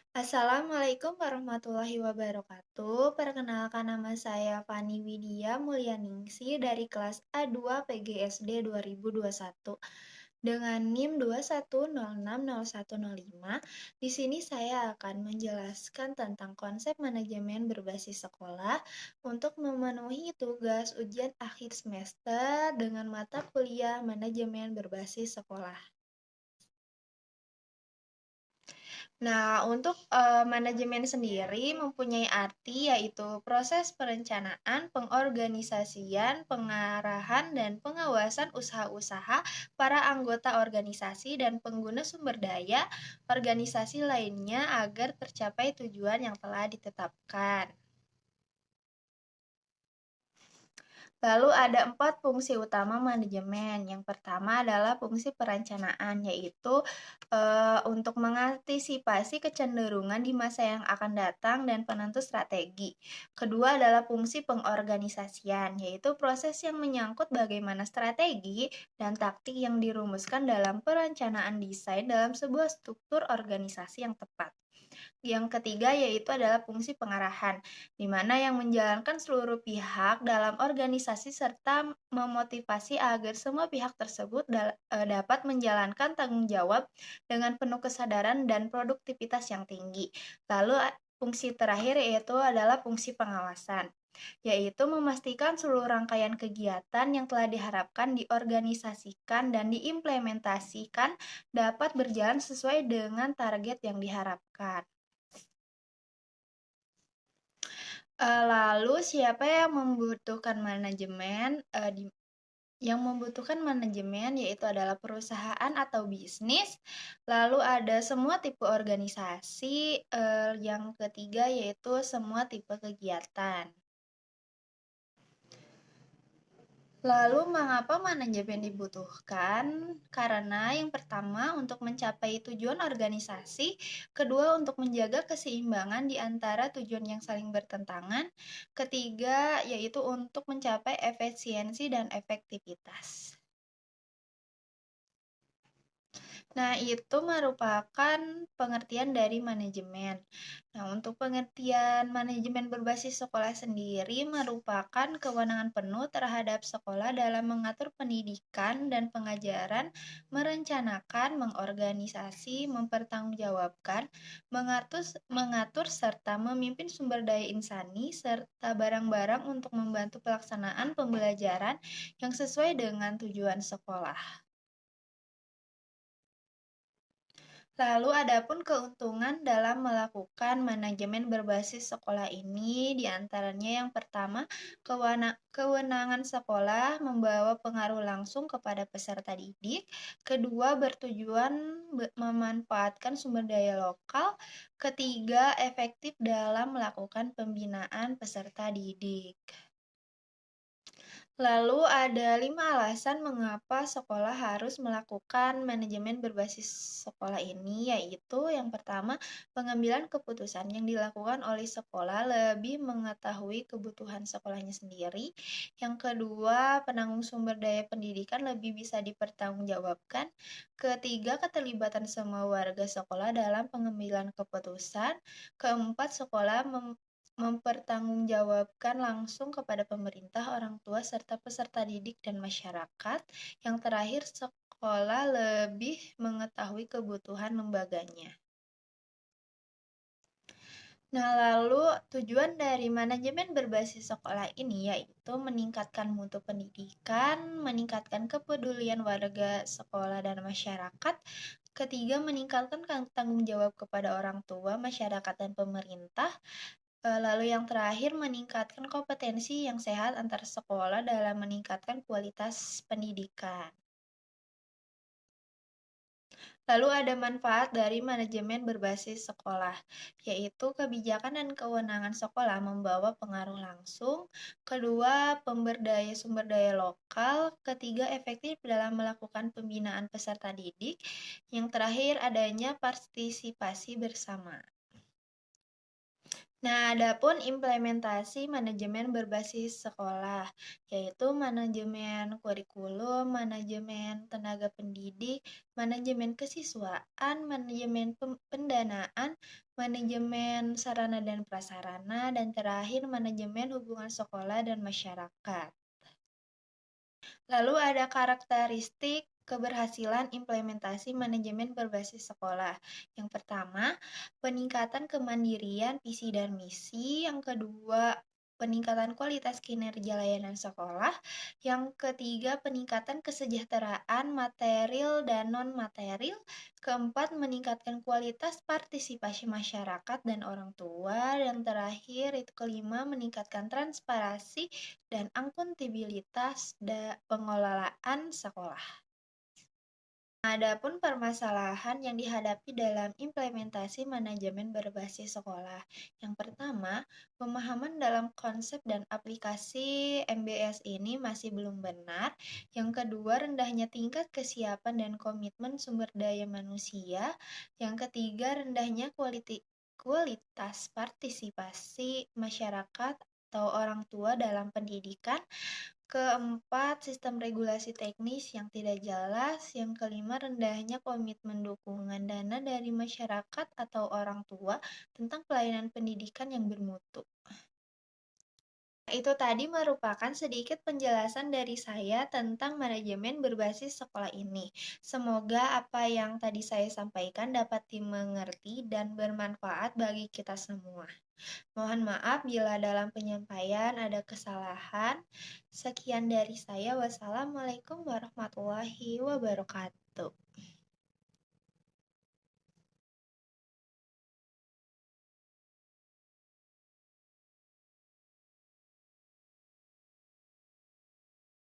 Assalamualaikum warahmatullahi wabarakatuh. Perkenalkan nama saya Fani Widya Mulyaningsi dari kelas A2 PGSD 2021 dengan NIM 21060105. Di sini saya akan menjelaskan tentang konsep manajemen berbasis sekolah untuk memenuhi tugas ujian akhir semester dengan mata kuliah manajemen berbasis sekolah. Nah, untuk manajemen sendiri mempunyai arti yaitu proses perencanaan, pengorganisasian, pengarahan, dan pengawasan usaha-usaha para anggota organisasi dan pengguna sumber daya organisasi lainnya agar tercapai tujuan yang telah ditetapkan. Lalu ada 4 fungsi utama manajemen. Yang pertama adalah fungsi perencanaan, yaitu untuk mengantisipasi kecenderungan di masa yang akan datang dan penentu strategi. Kedua adalah fungsi pengorganisasian, yaitu proses yang menyangkut bagaimana strategi dan taktik yang dirumuskan dalam perencanaan desain dalam sebuah struktur organisasi yang tepat. Yang ketiga yaitu adalah fungsi pengarahan, di mana yang menjalankan seluruh pihak dalam organisasi serta memotivasi agar semua pihak tersebut dapat menjalankan tanggung jawab dengan penuh kesadaran dan produktivitas yang tinggi. Lalu fungsi terakhir yaitu adalah fungsi pengawasan, yaitu memastikan seluruh rangkaian kegiatan yang telah diharapkan diorganisasikan dan diimplementasikan dapat berjalan sesuai dengan target yang diharapkan. Lalu siapa yang membutuhkan manajemen? Yang membutuhkan manajemen yaitu adalah perusahaan atau bisnis. Lalu ada semua tipe organisasi. Yang ketiga yaitu semua tipe kegiatan. Lalu mengapa manajemen dibutuhkan? Karena yang pertama untuk mencapai tujuan organisasi, kedua untuk menjaga keseimbangan di antara tujuan yang saling bertentangan, ketiga yaitu untuk mencapai efisiensi dan efektivitas. Nah, itu merupakan pengertian dari manajemen. Nah, untuk pengertian manajemen berbasis sekolah sendiri merupakan kewenangan penuh terhadap sekolah dalam mengatur pendidikan dan pengajaran, merencanakan, mengorganisasi, mempertanggungjawabkan, mengatur serta memimpin sumber daya insani serta barang-barang untuk membantu pelaksanaan pembelajaran yang sesuai dengan tujuan sekolah. Lalu adapun keuntungan dalam melakukan manajemen berbasis sekolah ini diantaranya yang pertama, kewenangan sekolah membawa pengaruh langsung kepada peserta didik. Kedua, bertujuan memanfaatkan sumber daya lokal. Ketiga, efektif dalam melakukan pembinaan peserta didik. Lalu ada 5 alasan mengapa sekolah harus melakukan manajemen berbasis sekolah ini, yaitu yang pertama, pengambilan keputusan yang dilakukan oleh sekolah lebih mengetahui kebutuhan sekolahnya sendiri. Yang kedua, penanggung sumber daya pendidikan lebih bisa dipertanggungjawabkan. Ketiga, keterlibatan semua warga sekolah dalam pengambilan keputusan. Keempat, sekolah mempertanggungjawabkan langsung kepada pemerintah, orang tua, serta peserta didik dan masyarakat. Yang terakhir, sekolah lebih mengetahui kebutuhan lembaganya. Nah, lalu tujuan dari manajemen berbasis sekolah ini yaitu meningkatkan mutu pendidikan, meningkatkan kepedulian warga sekolah dan masyarakat. Ketiga, meningkatkan tanggung jawab kepada orang tua, masyarakat, dan pemerintah. Lalu yang terakhir, meningkatkan kompetensi yang sehat antar sekolah dalam meningkatkan kualitas pendidikan. Lalu ada manfaat dari manajemen berbasis sekolah, yaitu kebijakan dan kewenangan sekolah membawa pengaruh langsung. Kedua, pemberdaya sumber daya lokal. Ketiga, efektif dalam melakukan pembinaan peserta didik. Yang terakhir, adanya partisipasi bersama. Nah, adapun implementasi manajemen berbasis sekolah, yaitu manajemen kurikulum, manajemen tenaga pendidik, manajemen kesiswaan, manajemen pendanaan, manajemen sarana dan prasarana, dan terakhir manajemen hubungan sekolah dan masyarakat. Lalu ada karakteristik keberhasilan implementasi manajemen berbasis sekolah. Yang pertama, peningkatan kemandirian visi dan misi. Yang kedua, peningkatan kualitas kinerja layanan sekolah. Yang ketiga, peningkatan kesejahteraan material dan non-material. Keempat, meningkatkan kualitas partisipasi masyarakat dan orang tua. Dan terakhir, itu kelima, meningkatkan transparansi dan akuntabilitas pengelolaan sekolah. Adapun permasalahan yang dihadapi dalam implementasi manajemen berbasis sekolah. Yang pertama, pemahaman dalam konsep dan aplikasi MBS ini masih belum benar. Yang kedua, rendahnya tingkat kesiapan dan komitmen sumber daya manusia. Yang ketiga, rendahnya kualitas partisipasi masyarakat atau orang tua dalam pendidikan. Keempat, sistem regulasi teknis yang tidak jelas. Yang kelima, rendahnya komitmen dukungan dana dari masyarakat atau orang tua tentang pelayanan pendidikan yang bermutu. Itu tadi merupakan sedikit penjelasan dari saya tentang manajemen berbasis sekolah ini. Semoga apa yang tadi saya sampaikan dapat dimengerti dan bermanfaat bagi kita semua. Mohon maaf bila dalam penyampaian ada kesalahan. Sekian dari saya. Wassalamualaikum warahmatullahi wabarakatuh.